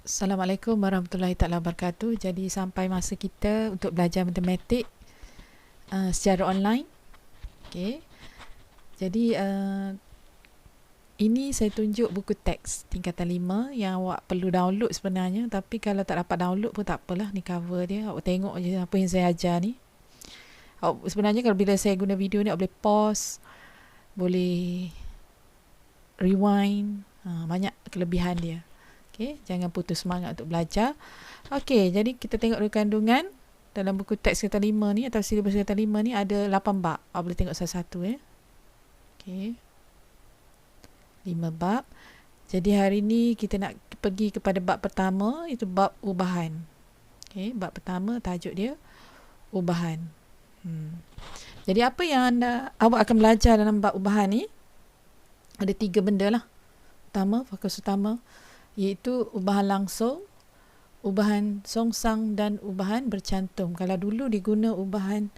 Assalamualaikum warahmatullahi taala wabarakatuh. Jadi sampai masa kita untuk belajar matematik secara online. Okey. Jadi ini saya tunjuk buku teks tingkatan 5 yang awak perlu download sebenarnya, tapi kalau tak dapat download pun tak apalah, ni cover dia. Awak tengok je apa yang saya ajar ni. Awak sebenarnya kalau bila saya guna video ni awak boleh pause, boleh rewind, banyak kelebihan dia. Okay, jangan putus semangat untuk belajar. Okey, jadi kita tengok dulu kandungan dalam buku teks tingkatan 5 ni atau silibus tingkatan 5 ni ada 8 bab. Awak boleh tengok satu-satu ya. Okey. 5 bab. Jadi hari ni kita nak pergi kepada bab pertama, itu bab ubahan. Okey, bab pertama tajuk dia ubahan. Jadi apa yang awak akan belajar dalam bab ubahan ni? Ada 3 benda lah. Fokus utama iaitu ubahan langsung, ubahan songsang dan ubahan bercantum. Kalau dulu diguna ubahan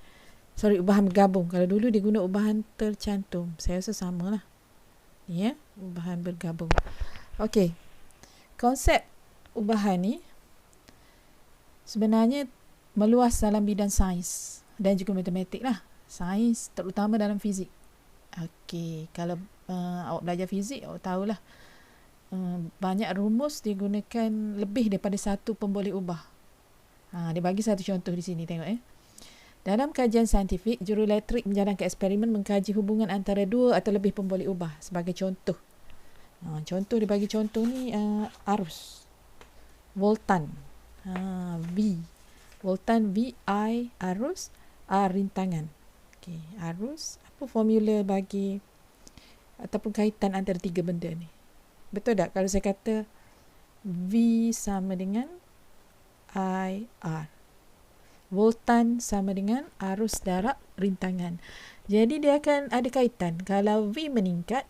bergabung. Kalau dulu diguna ubahan tercantum. Saya rasa samalah. Ya, ubahan bergabung. Okey. Konsep ubahan ni sebenarnya meluas dalam bidang sains dan juga matematik lah. Sains terutama dalam fizik. Okey, kalau awak belajar fizik, awak tahulah banyak rumus digunakan lebih daripada satu pemboleh ubah. Dia bagi satu contoh di sini, tengok . Dalam kajian saintifik, juruelektrik menjalankan eksperimen mengkaji hubungan antara dua atau lebih pemboleh ubah. Sebagai contoh, contoh dia bagi contoh ni arus, voltan, V, voltan V, I arus, R rintangan. Okay, arus, apa formula bagi ataupun kaitan antara tiga benda ni? Betul tak kalau saya kata V sama dengan IR, voltan sama dengan arus darab rintangan. Jadi dia akan ada kaitan. Kalau V meningkat,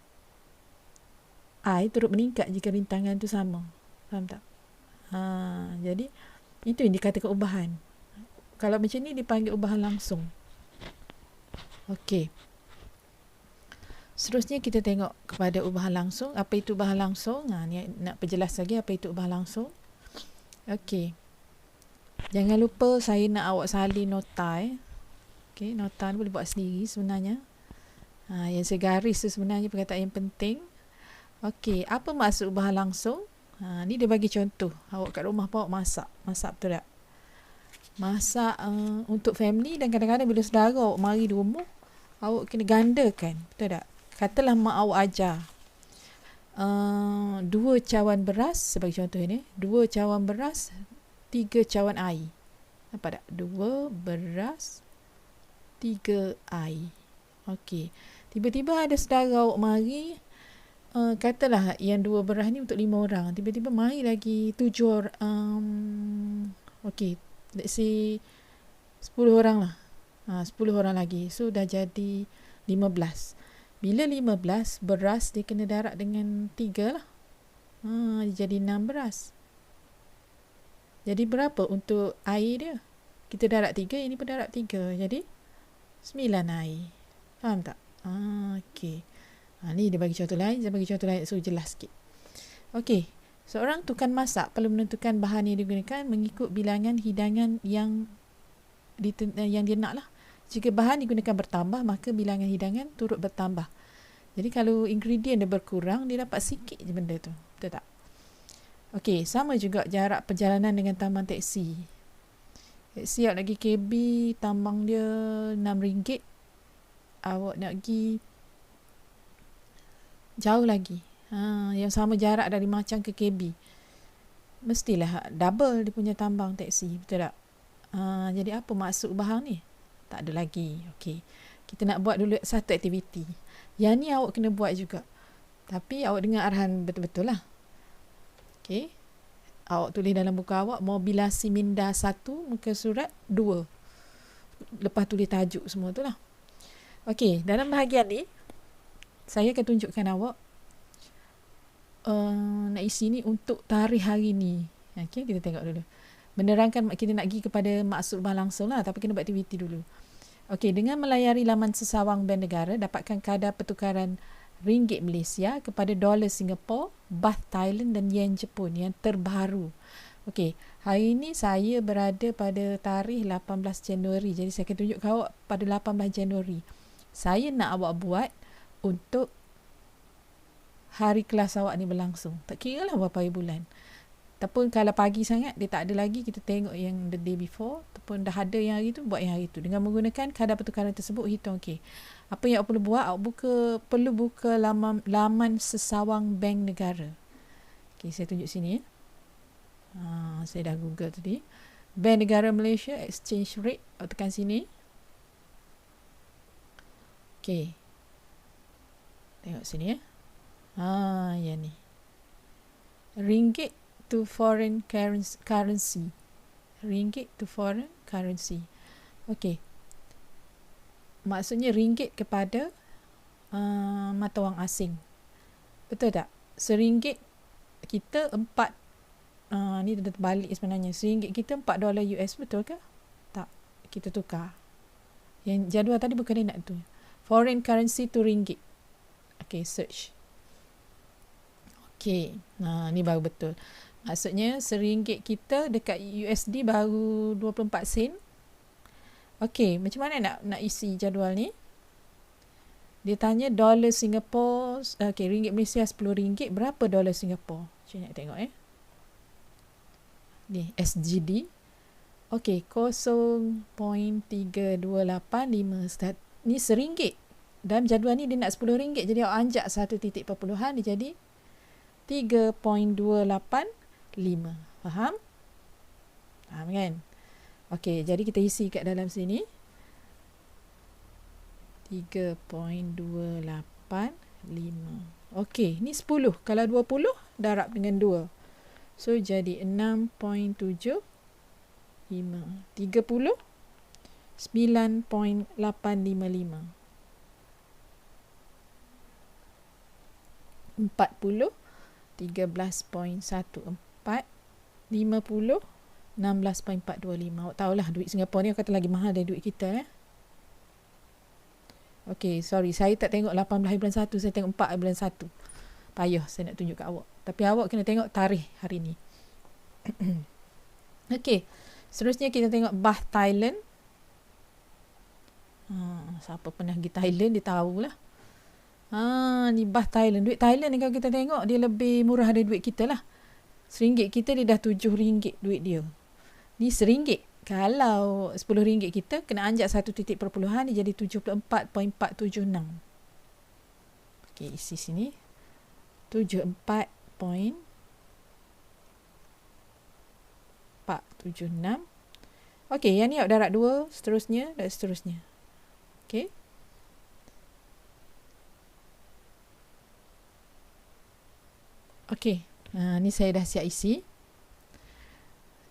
I turut meningkat jika rintangan tu sama. Faham tak? Jadi itu yang dikatakan ubahan. Kalau macam ni dipanggil ubahan langsung. Okey. Seterusnya kita tengok kepada ubahan langsung. Apa itu ubahan langsung? Ni nak perjelas lagi apa itu ubahan langsung. Okey. Jangan lupa saya nak awak salin nota . Okey, nota ni boleh buat sendiri sebenarnya. Yang saya garis tu sebenarnya perkataan yang penting. Okey, apa maksud ubahan langsung? Ni dia bagi contoh. Awak kat rumah pun awak masak. Masak betul tak? Masak untuk family, dan kadang-kadang bila saudara awak mari di rumah, awak kena gandakan. Betul tak? Katalah mak awak ajar 2 cawan beras sebagai contoh ni, 2 cawan beras, 3 cawan air. Nampak tak? 2 beras, 3 air. Okey. Tiba-tiba ada saudara awak mari, katalah yang 2 beras ni untuk 5 orang. Tiba-tiba mari lagi 7 orang. Okey, let's say 10 orang lah. 10 orang lagi. So dah jadi 15. Bila 15, beras dia kena darab dengan 3 lah. Jadi 6 beras. Jadi berapa untuk air dia? Kita darab 3, ini pun darab 3. Jadi 9 air. Faham tak? Okey. Ni dia bagi contoh lain. Saya bagi contoh lain so jelas sikit. Okey. Seorang tukang masak perlu menentukan bahan yang digunakan mengikut bilangan hidangan yang dia nak lah. Jika bahan digunakan bertambah, maka bilangan hidangan turut bertambah. Jadi kalau ingredient dia berkurang, dia dapat sikit je benda tu. Betul tak? Okey, sama juga jarak perjalanan dengan tambang teksi. Teksi awak nak pergi KB, tambang dia RM6. Awak nak pergi jauh lagi. Yang sama jarak dari Macang ke KB. Mestilah double dia punya tambang teksi. Betul tak? Jadi apa maksud ubahan ni? Tak ada lagi. Okey. Kita nak buat dulu satu aktiviti. Yang ni awak kena buat juga. Tapi awak dengar arahan betul-betul lah. Okey. Awak tulis dalam buku awak mobilasi minda 1 muka surat 2. Lepas tulis tajuk semua tu lah. Okey. Dalam bahagian ni saya akan tunjukkan awak nak isi ni untuk tarikh hari ni. Okey, kita tengok dulu. Menerangkan kita nak pergi kepada maksud ubahan langsung lah, tapi kena buat aktiviti dulu. Okey, dengan melayari laman sesawang Bank Negara, dapatkan kadar pertukaran ringgit Malaysia kepada dolar Singapura, baht Thailand dan yen Jepun yang terbaru. Okey, hari ini saya berada pada tarikh 18 Januari. Jadi saya akan tunjuk ke awak pada 18 Januari. Saya nak awak buat untuk hari kelas awak ni berlangsung. Tak kira lah berapa hari bulan. Ataupun kalau pagi sangat dia tak ada lagi, kita tengok yang the day before. Ataupun dah ada yang hari tu, buat yang hari tu. Dengan menggunakan kadar pertukaran tersebut, hitung okey. Apa yang awak perlu buat, awak perlu buka laman sesawang Bank Negara. Okey, saya tunjuk sini ya. Saya dah Google tadi. Bank Negara Malaysia exchange rate, awak tekan sini. Okey. Tengok sini ya. Yang ni. Ringgit to foreign currency. Ringgit to foreign currency. Okey. Maksudnya ringgit kepada mata wang asing. Betul tak? Seringgit kita 4 ni dah terbalik sebenarnya. Seringgit kita $4 US, betul ke? Tak. Kita tukar. Yang jadual tadi bukan dia nak tu. Foreign currency to ringgit. Okey, search. Okey. Ni baru betul. Maksudnya seringgit kita dekat USD baru 24 sen. Okey, macam mana nak isi jadual ni? Dia tanya dolar Singapura, okey, ringgit Malaysia RM10, berapa dolar Singapura? Saya nak tengok Ni SGD. Okey, 0.3285. Ni RM1. Dalam jadual ni dia nak RM10. Jadi awak anjak 1 titik perpuluhan, dia jadi 3.285. Faham? Faham kan? Okey, jadi kita isi kat dalam sini 3.285. Okey, ni 10. Kalau 20 darab dengan 2. So jadi 6.75. 30 9.855. 40 13.14. 50 16.425. Awak tahulah duit Singapura ni kata lagi mahal dari duit kita Okey, sorry, saya tak tengok 18 bulan 1, saya tengok 4 bulan 1. Payah saya nak tunjuk kat awak. Tapi awak kena tengok tarikh hari ni. Okey, seterusnya kita tengok baht Thailand. Siapa pernah pergi Thailand dia tahulah. Ni baht Thailand. Duit Thailand ni kalau kita tengok dia lebih murah dari duit kita lah. RM1 kita dia dah RM7 duit dia. Ni RM1. Kalau RM10 kita kena anjak 1 titik perpuluhan, dia jadi 74.476. Okey, isi sini 74.476. Okey, yang ni awak darab 2, seterusnya dan seterusnya. Okey. Okey. Ni saya dah siap isi.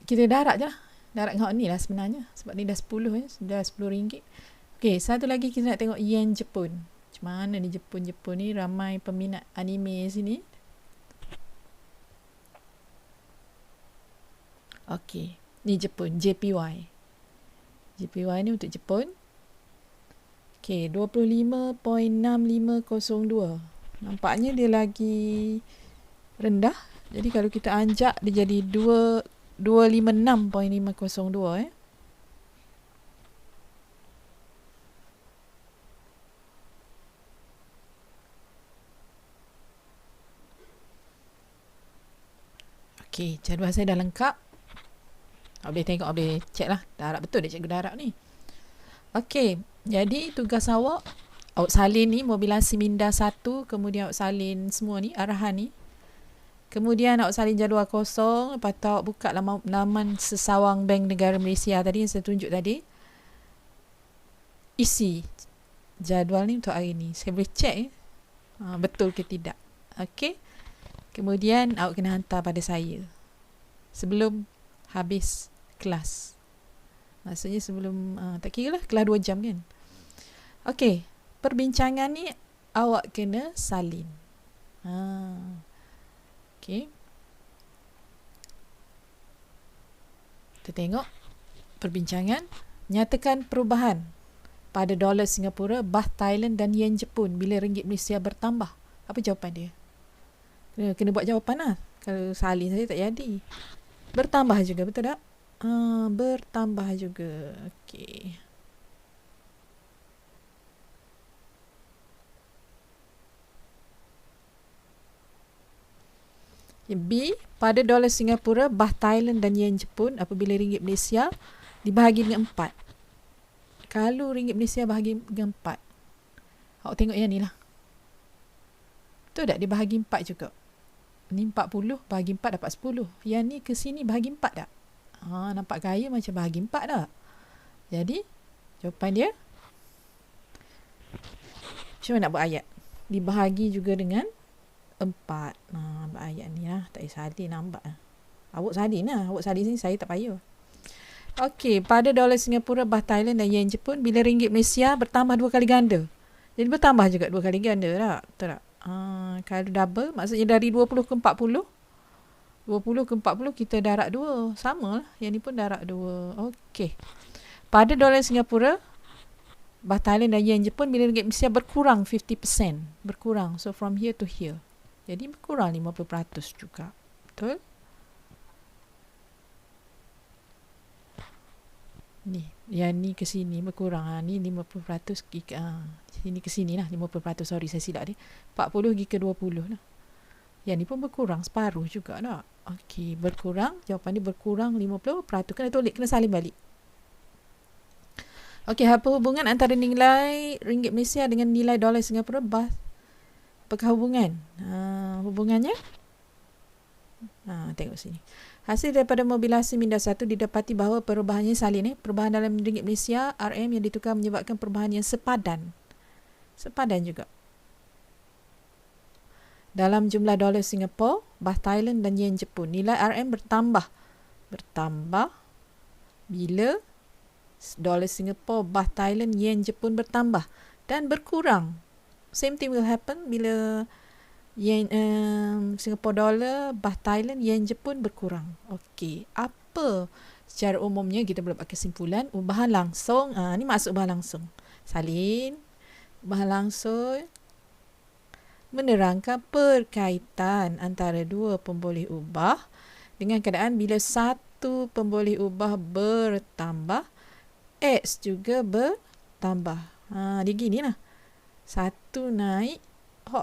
Kita darab je lah. Darab dengan ni lah sebenarnya. Sebab ni dah 10 dah RM10. Okey, satu lagi kita nak tengok yen Jepun. Macam mana ni Jepun ni, ramai peminat anime sini. Okey, ni Jepun, JPY. JPY ni untuk Jepun. Okey, 25.6502. Nampaknya dia lagi rendah. Jadi kalau kita anjak dia jadi 256.502 Okey, jadual saya dah lengkap. Awak boleh tengok, awak boleh check lah. Darab betul dia cikgu darab ni. Okey, jadi tugas awak salin ni mobilasi minda 1, kemudian awak salin semua ni, arahan ni. Kemudian awak salin jadual kosong. Lepas tu awak buka laman sesawang Bank Negara Malaysia tadi yang saya tunjuk tadi. Isi jadual ni untuk hari ni. Saya boleh check betul ke tidak. Okey. Kemudian awak kena hantar pada saya sebelum habis kelas. Maksudnya sebelum tak kira lah, kelas 2 jam kan. Okey, perbincangan ni awak kena salin. Okey. Kita tengok perbincangan. Nyatakan perubahan pada dolar Singapura, baht Thailand dan yen Jepun bila ringgit Malaysia bertambah. Apa jawapan dia? Kena buat jawapan lah. Kalau salin saja tak jadi. Bertambah juga, betul tak? Bertambah juga. Okey. B, pada dolar Singapura, Baht Thailand dan Yen Jepun apabila ringgit Malaysia dibahagi dengan 4. Kalau ringgit Malaysia bahagi dengan 4. Awak tengok yang ni lah. Betul tak? Dia bahagi 4 juga. Ni 40, bahagi 4 dapat 10. Yang ni ke sini bahagi 4 tak? Nampak gaya macam bahagi 4 tak? Jadi, jawapan dia, macam mana nak buat ayat? Dibahagi juga dengan 4. Nampak ayat ni lah. Tak payah salin, nampak lah. Awak salin lah. Awak salin sini, saya tak payah. Okey, pada dolar Singapura, Baht Thailand dan Yen Jepun, bila ringgit Malaysia bertambah 2 kali ganda. Jadi bertambah juga 2 kali ganda tak? Betul tak? Kalau double, maksudnya dari 20 ke 40. 20 ke 40 kita darab 2. Sama lah. Yang ni pun darab 2. Okey. Pada dolar Singapura, Baht Thailand dan Yen Jepun, bila ringgit Malaysia berkurang 50%. Berkurang. So from here to here. Jadi berkurang 50% juga. Betul? Ni, yang ni ke sini berkurang. Ni 50% sini ke sini lah 50%. Sorry, saya silap ni. 40 pergi ke 20 lah. Yang ni pun berkurang separuh juga tak? Okey, berkurang. Jawapan ni berkurang 50%. Kena tolak, kena salin balik. Okey, apa hubungan antara nilai ringgit Malaysia dengan nilai dolar Singapura? Apakah hubungan? Hubungannya? Tengok sini. Hasil daripada mobilasi minda 1 didapati bahawa perubahannya salin. Perubahan dalam ringgit Malaysia RM yang ditukar menyebabkan perubahan yang sepadan. Sepadan juga. Dalam jumlah dolar Singapura, Baht Thailand dan Yen Jepun, nilai RM bertambah. Bertambah bila dolar Singapura, Baht Thailand, Yen Jepun bertambah. Dan berkurang. Same thing will happen bila Yen Singapore dollar, Baht Thailand, Yen Jepun berkurang. Okey, apa secara umumnya kita boleh buat kesimpulan? Ubahan langsung, ni masuk ubahan langsung. Salin, ubahan langsung menerangkan perkaitan antara dua pemboleh ubah dengan keadaan bila satu pemboleh ubah bertambah, X juga bertambah. Dia gini lah. Satu naik,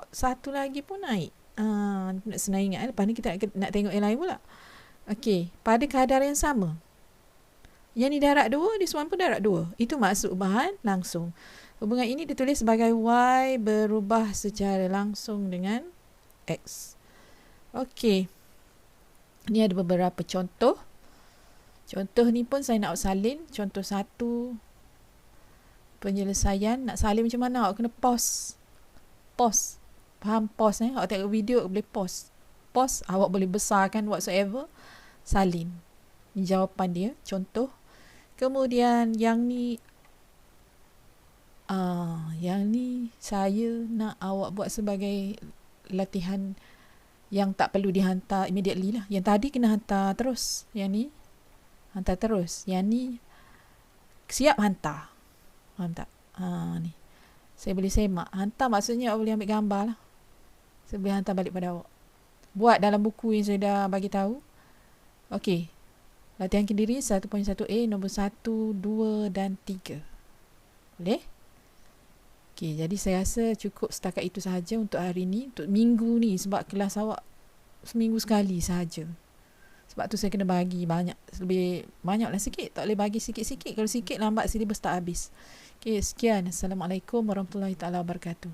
satu lagi pun naik. Nak senang ingat. Lepas ni kita nak tengok yang lain pula. Okey, pada kadar yang sama. Yang ni darab 2, this one pun darab 2. Itu maksud ubahan langsung. Hubungan ini ditulis sebagai Y berubah secara langsung dengan X. Okey. Ni ada beberapa contoh. Contoh ni pun saya nak salin. Contoh 1. Penyelesaian. Nak salin macam mana? Awak kena pause. Pause. Faham pause Awak tengok video boleh pause. Pause. Awak boleh besarkan whatsoever. Salin. Ni jawapan dia. Contoh. Kemudian yang ni saya nak awak buat sebagai latihan yang tak perlu dihantar immediately lah. Yang tadi kena hantar terus. Yang ni hantar terus. Yang ni siap hantar. Faham tak? Ni. Saya boleh semak. Hantar maksudnya awak boleh ambil gambar lah. Saya boleh hantar balik pada awak. Buat dalam buku yang saya dah bagi tahu. Okey. Latihan kendiri 1.1A nombor 1, 2 dan 3. Boleh? Okey, jadi saya rasa cukup setakat itu sahaja untuk hari ni, untuk minggu ni, sebab kelas awak seminggu sekali sahaja. Sebab tu saya kena bagi banyak, lebih banyaklah sikit, tak boleh bagi sikit-sikit. Kalau sikit lambat silibus tak habis. Okey, sekian. Assalamualaikum warahmatullahi taala wabarakatuh.